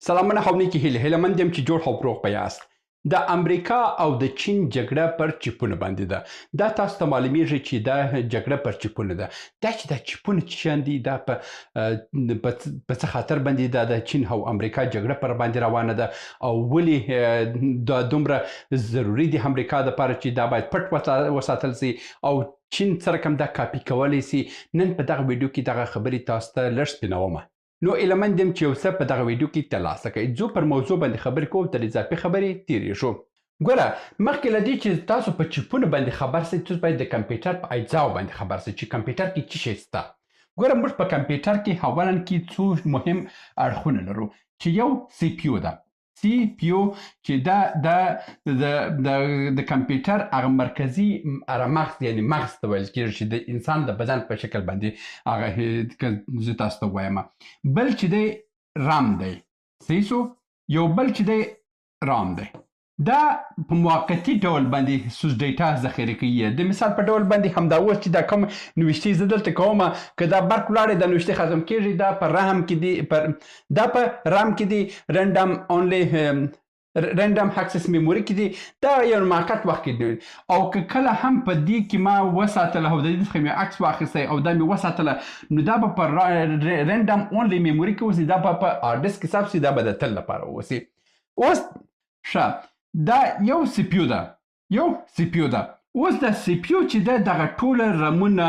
سلامونه او نیکې هیلې هیلهمند یم چې جوړ او روغ به یاست. د امریکا او د چین جګړه پر چیپونو باندې ده. دا تاسو ته معلومیږي چې دا جګړه پر چیپونو ده. دا چې دا چیپونه چې شیان دي دا په څه خاطر باندې دا د چین او امریکا جګړه پر باندې روانه ده او ولې دا دومره ضروري دي امریکا دپاره چې دا باید پټ وساتل سي او چین سره کوم دا کاپي کولی سي. نن په دغه ویډیو کې دغه خبرې تاسو ته لږ سپینومه. نو ایلمند یم چې یو څه په دغه ویډیو کې ترلاسه کړئ. ځو پر موضوع باندې خبرې کوو، تر اضافي خبرې تېرېږو. ګوره مخکې له دې چې تاسو په چیپونو باندې خبر سئ، تاسو باید د کمپیوټر په اجزاو باندې خبر سئ چې کمپیوټر کې څه شی شته. ګوره موږ په کمپیوټر کې اولا کې څو مهم اړخونه لرو چې یو سی پی یو ده. سی پی یو چې دا د کمپیوټر هغه مرکزي مغز یعنی مغز ته ویل کېږي چې د انسان د بدن په شکل باندې هغه زه تاسو ته وایم. بل چې دی رام دی، صحیح شو. یو بل چې دی رام دی، دا په موقتي ډول باندې سوس ډیټا ذخیره کوي. د مثال په ډول باندې همدا اوس چې دا کوم نوشتې زه دلته کومه که دا برق ولاړې دا نوشتې ختم کېږي، دا په رام کې دي، دا په رام کې دي، رندم اکسس میموري کې دي. دا یو موقت وخت کې دي او که کله هم په دې کې ما وساتله او د دې څخه مې عکس واخیستی او دا مې وساتله، نو دا به په رندم اونلی میموري کې اوسي، دا به په هارډ ډسک حساب سي، دا به د تل لپاره اوسي. اوس ښه، دا یو سی پی یو ده، اوس دا سی پی یو چې ده دغه ټوله رمونه،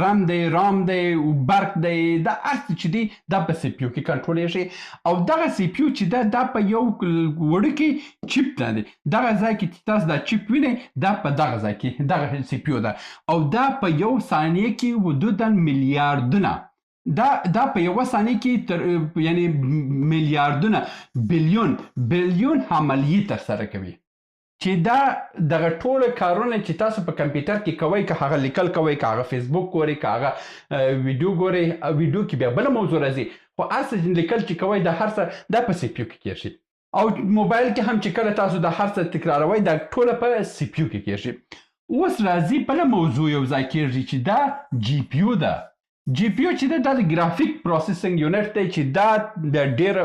رم دی، رام دی، برق دی، دا هر څه چې دی دا په سی پی یو کې کنټرولېږي او دغه سی پی یو چې ده دا په یو وړوکي چیپ باندې، دغه ځای کې چې تاسو دا چیپ وینئ دا په دغه ځای کې دغه سی پی یو ده او دا په یو ثانیه کې حدوداً میلیاردونه، دا په یوه ثانیه کې یعنی میلیاردونه بلیون عملیې ترسره کوي چې دا دغه ټوله کارونه چې تاسو په کمپیوټر کې کوئ، که هغه لیکل کوئ، که هغه فیسبوک ګورئ، که هغه ویډیو ګورئ. ویډیو کې بیا بله موضوع راځي، خو هر څه لیکل چې کوئ دا هر څه دا په سی پی یو کې کېږي او موبایل کې هم چې کله تاسو دا هر څه تکراروئ دا ټوله په سی پی یو کې کېږي. اوس راځي بله موضوع یو ځای کېږي چې دا جی پی یو ده. جی پی یو چې دا د ګرافیک پروسیسینګ یونټ دی چې دا د ډېره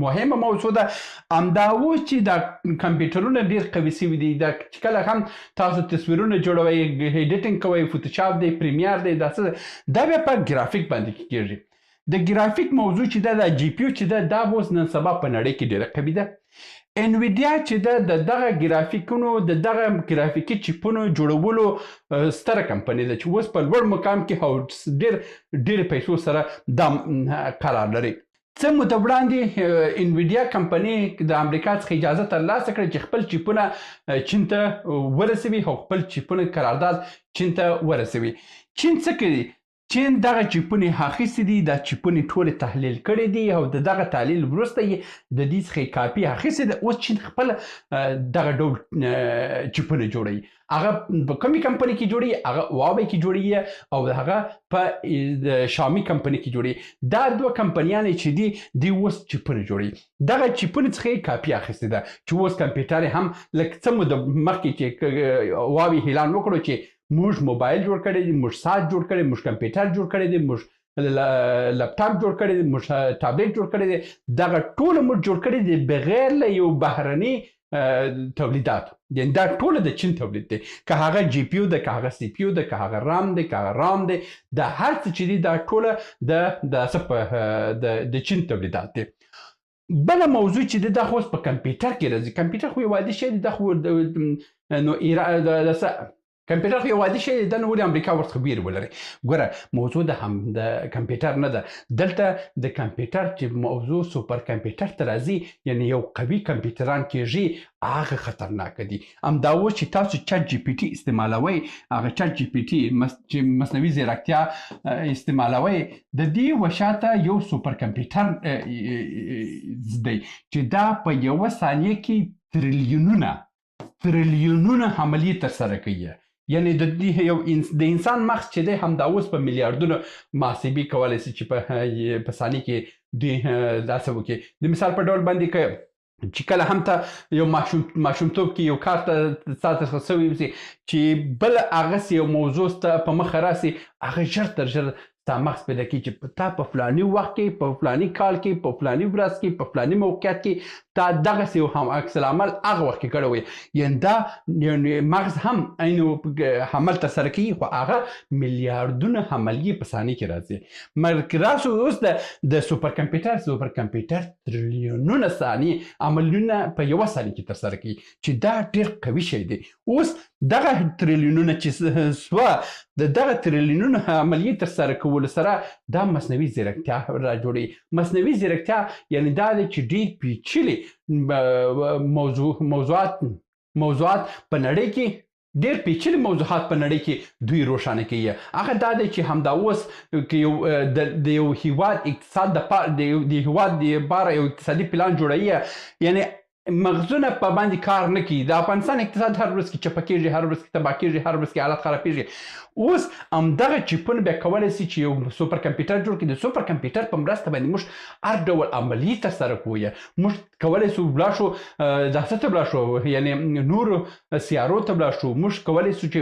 مهمه موضوع ده. همدا اوس چې دا کمپیوټرونه ډېر قوي سوي دي، دا چې کله هم تاسو تصویرونه جوړوئ، ایډیټینګ کوئ، فوټوشاپ دی، پریمیر دی، دا څه دا بیا په ګرافیک باندې کېږي. د ګرافیک موضوع چې دا د جی پی یو چې دا اوس نن سبا په نړۍ کې ډېره قوي ده. انویډیا چې د دغه ګرافیکونو د دغه ګرافیکي چیپونو جوړولو ستره کمپنۍ ده چې اوس په لوړ مقام کې او ډېرې پیسو سره دا قرار لري. څه موده وړاندې انویډیا کمپنۍ د امریکا څخه اجازه ترلاسه کړه چې خپل چیپونه چین ته ورسوي او خپل چیپونه قرارداد چین ته ورسوي. چین څه کوي؟ چین دغه چیپونه اخیستي دي، دا چیپونه ټولې تحلیل کړي دي او د دغه تحلیل وروسته یې د دې څخه کاپي اخیستې ده. اوس چین خپله دغه ډول چیپونه جوړوي. هغه په کومې کمپنۍ کې جوړوي؟ هغه هواوی کې جوړوي او هغه په شامی کمپنۍ کې جوړوي. دا دوه کمپنیانې چې دي اوس چیپونه جوړوي. دغه چیپونه څخه یې کاپي اخیستې ده چې اوس کمپیوټر هم لږ څه موده مخکې چې هواوی اعلان وکړو چې موږ موبایل جوړ کړی دی، موږ ساعت جوړ کړی، موږ کمپیوټر جوړ کړی دی، موږ لپټاپ جوړ کړی دی، موږ ټابلیټ جوړ کړی دی. دغه ټوله موږ جوړ کړی دی بغیر له یو بهرني تولیداتو. یعنې دا ټوله د چین تولید دی، که هغه جی پی یو ده، که هغه سی پی یو ده، که هغه رام دی، که هغه رام دی، دا هر څه چې دي دا ټوله د چین تولیدات دی. بله موضوع چې دی دا خو اوس په کمپیوټر کې راځي. کمپیوټر خو یو عادي شی دی، دا خو کمپیوټر خو یو عادي شی دی، دا نو ولې امریکا ورڅخه ویره ولري. ګوره موضوع د کمپیوټر نه ده، دلته د کمپیوټر چې موضوع سوپر کمپیوټر ته راځي، یعنې یو قوي کمپیوټران کېږي، هغه خطرناکه دي. همدا اوس چې تاسو چټ جی پی ټي استعمالوئ، هغه چټ جی پی ټي چې مصنوعي ځیرکتیا استعمالوئ، د دې وشاته یو سوپر کمپیوټر دی چې دا په یوه ثانیه کې تریلیونونه عملیې ترسره کوي. یعنې د انسان مغز چې دی همدا اوس په میلیاردونو محاسبې کولی شي چې په ثانیه کې دوی دا څه وکړي. د مثال په ډول باندې که چې کله هم ته یو ماشومتوب کې یو کار ته ستا څخه سوی وي چې بل هغسې یو موضوع ستا په مخه راسي، هغه ژر تر ژره ستا مغز پیدا کوي چې تا په فلاني وخت کې په فلاني کال کې په فلاني ورځ کې په فلاني موقعیت کې تا دغسې یو هم عکس العمل هغه وخت کې کړی وي. یعنې دا مغز هم عین عمل ترسره کوي خو هغه میلیاردونه عملیې په ثانیې کې راځي. راسو اوس د سوپر کمپیوټر تریلیونونه ثانیې عملونه په یوه ثانیې کې ترسره کوي چې دا ډېر قوي شی دی. اوس دغه تریلیونونه چې سوه د دغه تریلیونونه عملیې ترسره کولو سره دا مصنوعي ځیرکتیا را جوړوي. مصنوعي ځیرکتیا یعنې دا دی چې ډېر پیچلي موضوعات په نړۍ کې ډېر پیچلي موضوعات په نړۍ کې دوی روښانه کوي. هغه دا دی چې همدا اوس د یو هیواد اقتصاد د هیواد دپاره یو اقتصادي پلان جوړوي، یعنې مغزونه په باندې کار نه کوي. د افغانستان اقتصاد هر ورځ کې چپه کېږي، هر ورځ کې تباه کېږي، هر ورځ کې حالت خرابېږي. اوس همدغه چیپونه بیا کولی شي چې یو سوپر کمپیوټر جوړ کړي. د سوپر کمپیوټر په مرسته باندې موږ هر ډول عملیې ترسره کوو. موږ کولی شو ولاړ شو داسې ته ولاړ شو، یعنې نورو سیارو ته ولاړ شو. موږ کولی شو چې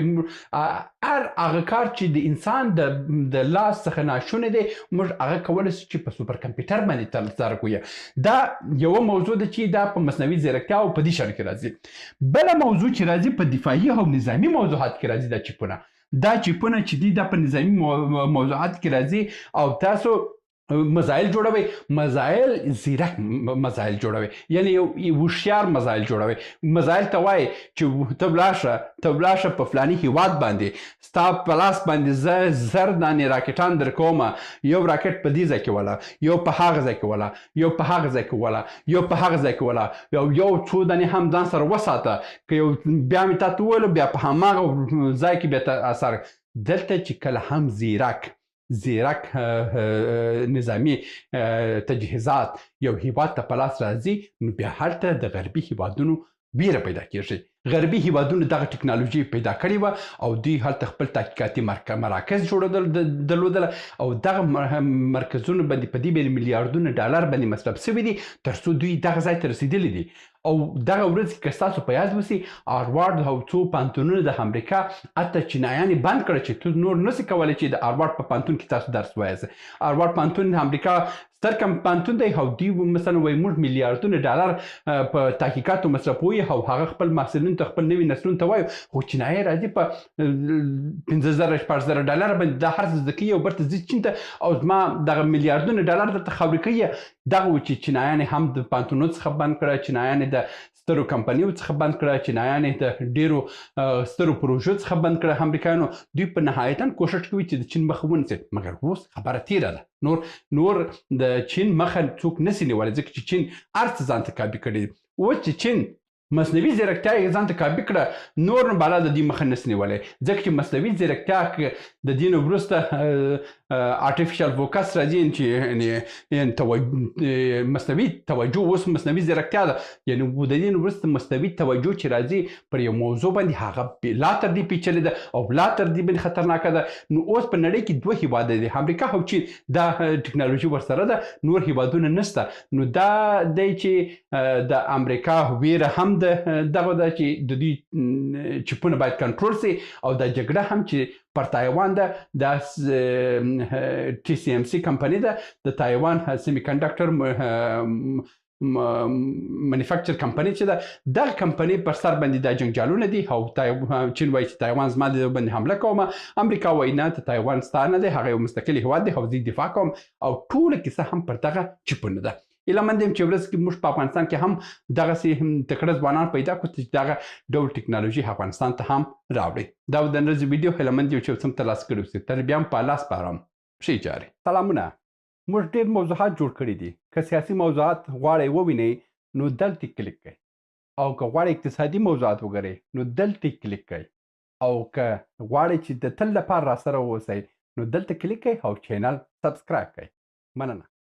هر هغه کار چې د انسان د لاس څخه ناشونی دی موږ هغه کولی شو چې په سوپر کمپیوټر باندې ترسره کوو. دا یوه موضوع ده چې دا په مصنوعي ځیرکتیا او په دې شان کې راځي. بله موضوع چې راځي په دفاعي او نظامي موضوعات کې راځي. دا چیپونه چې دي دا په نظامي موضوعات کې راځي او تاسو مزایل جوړوي، مزایل زیرک مزایل جوړوي، یعنې یو هوښیار مزایل جوړوي. مزایل ته وایي چې ته ولاړ شه په فلاني هیواد باندې، ستا په لاس باندې زه 1000 دانې راکټان در کومه، یو راکټ په دې ځای کې وله، یو په هغه ځای کې وله، یو په هغه ځای کې وله، یو په هغه ځای کې وله، یو څو دانې هم ځان سره وساته، که یو بیا مې تا ته وویلو بیا په هماغه ځای کې بیا ته اثر. دلته چې کله هم زیرک نظامی تجهیزات یو هیواد ته په لاس راځي نو بیا هلته د غربي هیوادونو ویره پیدا کېږي. غربي هیوادونو دغه ټکنالوژي پیدا کړې وه او دوی هلته خپل تحقیقاتي مراکز درلودل او دغه مرکزونو باندې په دې باندې میلیاردونه ډالر باندې مصرف شوي دي تر څو دوی دغه ځای ته رسېدلي دي. او دغه ورځ که ستاسو په یاد وسي هاروارډ او څو پوهنتونونه د امریکا حتی چینایانې بند کړه چې تو نور نسي کولی چې د هاروارډ په پوهنتون کې تاسو درس ووایاست. هاروارډ پوهنتون د امریکا ستر پوهنتون دی او دوی مثلا وایي موږ میلیاردونه ډالر په تحقیقاتو مصرفوي او هغه خپل محصلینو ته خپل نوي نسلونو ته وایي، خو چینایي راځي په 5000 شپږ ډالر باندې دا هر څه زده کوي او برته ځي چین ته او زما دغه میلیاردونه ډالر درته خاورې کوي. دغه و چې چینایانې هم د پوهنتونونو څخه بند کړه، چینایانې د سترو کمپنیو څخه بند کړه، چینایانې د ډېرو سترو پروژو څخه بند کړه. امریکایانو دوی په نهایتا کوشش کوي چې د چین مخه ونیسي، مګر اوس خبره تیره ده. نور د چین مخه څوک نسي نیولی ځکه چې چین هر څه ځان ته کاپي کړي. اوس چې چین مصنوعي ځیرکتیا یې ځان ته کاپي کړه نور نو بالا د دې مخه نسي نیولی ځکه چې مصنوعي ځیرکتیا د دې نه وروسته آرټیفیشل فوکس راځي چې مصنوعي توجه اوس مصنوعي ځیرکتیا ده. یعنې د دې نه وروسته مصنوعي توجه چې راځي پر یو موضوع باندې هغه لا تر دې پیچلې ده او لا تر دې باندې خطرناکه ده. نو اوس په نړۍ کې دوه هیواده دي، امریکا او چین، دا ټکنالوژي ورسره ده، نور هیوادونه نشته. نو دا دی چې د امریکا ویره هم دغه ده چې د دوی چپونه باید کنټرول سي او دا جګړه هم چې پر تایوان ده، دا TSMC کمپنی ده، د تایوان سیمی کنډکټر مانیفکچر کمپنی چې ده، دغه کمپنی پر سر باندې دا جنګجالونه دي او چین وایي چې تایوان زما د باندې حمله کومه، امریکا وایي نه ته تایوان ستا نه دی، هغه یو مستقل هیواد دی او زه دفاع کوم او ټوله کیسه هم پر دغه چپونه ده. ایله من یم چې ورځ کې موږ په افغانستان کې هم دغسې تکړه ځوانان پیدا کړو چې دغه ډول ټکنالوژي افغانستان ته هم راوړي. دا د نن ورځې ویډیو هیله مند یم چې اوس هم ترلاسه کړی اوسئ. تر بیا هم په الله سپارم. ښې چارې. سلامونه. موږ ډېر موضوعات جوړ کړي دي. که سیاسي موضوعات غواړئ ووینئ نو دلته کلیک کړئ او که غواړئ اقتصادي موضوعات وګورئ نو دلته کلیک کړئ او که غواړئ چې د تل لپاره راسره واوسئ نو دلته کلیک کړئ او چینل سبسکرایب کړئ. مننه.